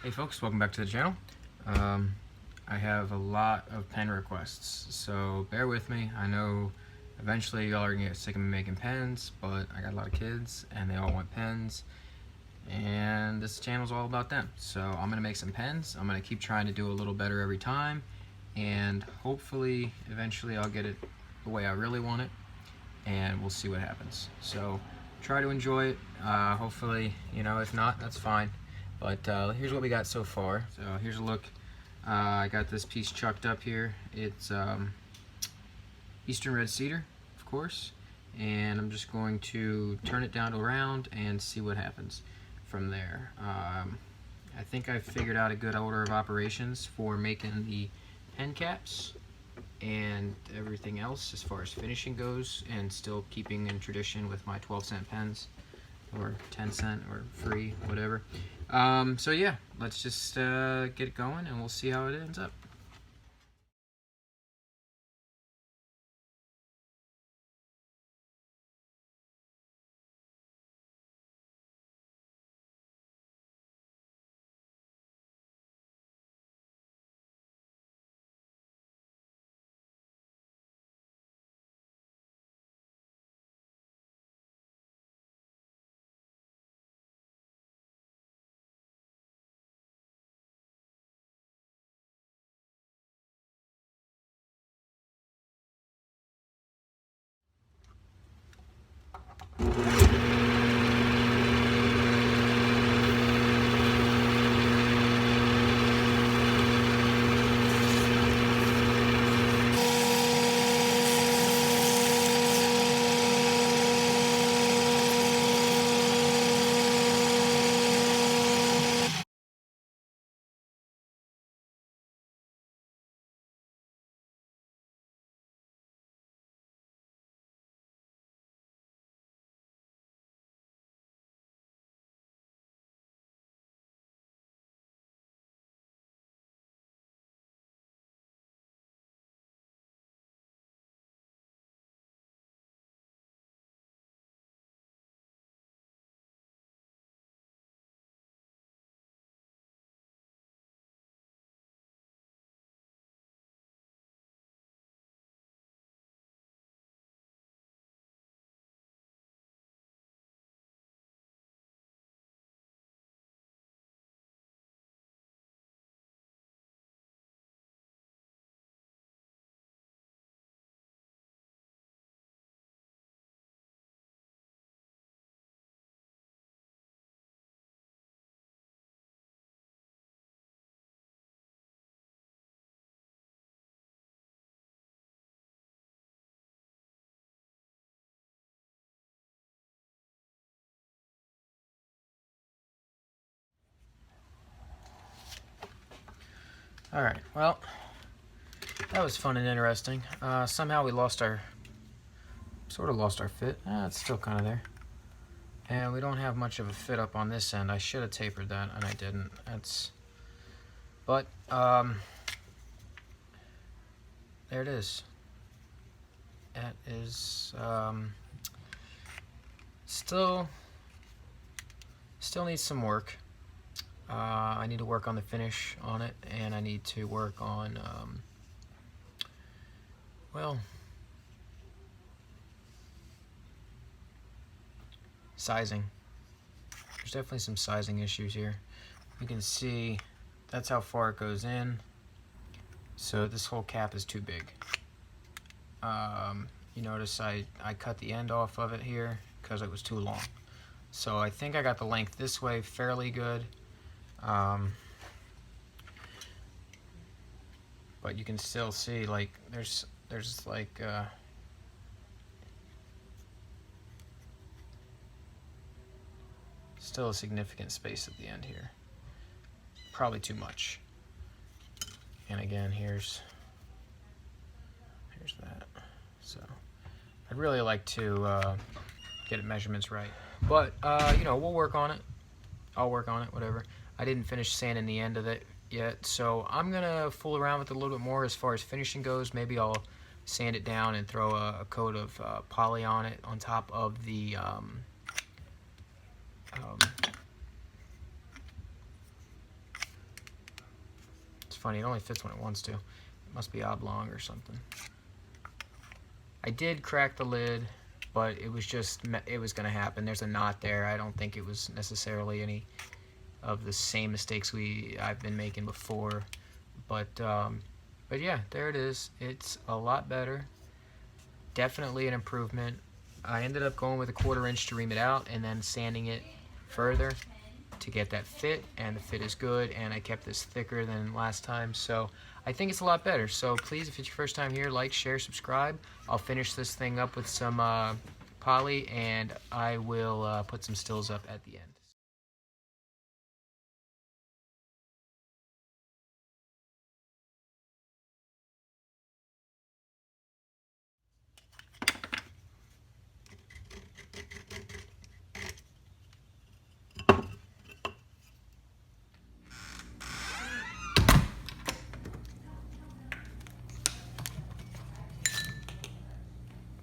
Hey folks, welcome back to the channel. I have a lot of pen requests, so bear with me. I know eventually y'all are gonna get sick of me making pens, but I got a lot of kids and they all want pens, and this channel is all about them. So I'm gonna make some pens. I'm gonna keep trying to do a little better every time, and hopefully eventually I'll get it the way I really want it, and we'll see what happens. So try to enjoy it. Hopefully, if not, that's fine. But here's what we got so far. So here's a look. I got this piece chucked up here. It's Eastern Red Cedar, of course. And I'm just going to turn it down to round and see what happens from there. I think I've figured out a good order of operations for making the pen caps and everything else as far as finishing goes, and still keeping in tradition with my 12-cent pens or 10-cent or free, whatever. So yeah, let's just get it going and we'll see how it ends up. Alright, well, that was fun and interesting. Somehow we sort of lost our fit. It's still kind of there. And we don't have much of a fit up on this end. I should have tapered that, and I didn't. But there it is. That is, still needs some work. I need to work on the finish on it, and I need to work on, well, sizing. There's definitely some sizing issues here. You can see that's how far it goes in. So this whole cap is too big. You notice I cut the end off of it here because it was too long. So I think I got the length this way fairly good. But you can still see, like, there's like still a significant space at the end here. Probably too much. And again, here's that. So I'd really like to get measurements right, but we'll work on it. I'll work on it, whatever. I didn't finish sanding the end of it yet, so I'm gonna fool around with it a little bit more as far as finishing goes. Maybe I'll sand it down and throw a coat of poly on it on top of the funny, it only fits when it wants to. It must be oblong or something. I did crack the lid, but it was going to happen. There's a knot there. I don't think it was necessarily any of the same mistakes I've been making before. But yeah, there it is. It's a lot better. Definitely an improvement. I ended up going with a 1/4 inch to ream it out and then sanding it further to get that fit, and the fit is good, and I kept this thicker than last time, so I think it's a lot better. So please, if it's your first time here, like, share, subscribe. I'll finish this thing up with some poly, and I will put some stills up at the end.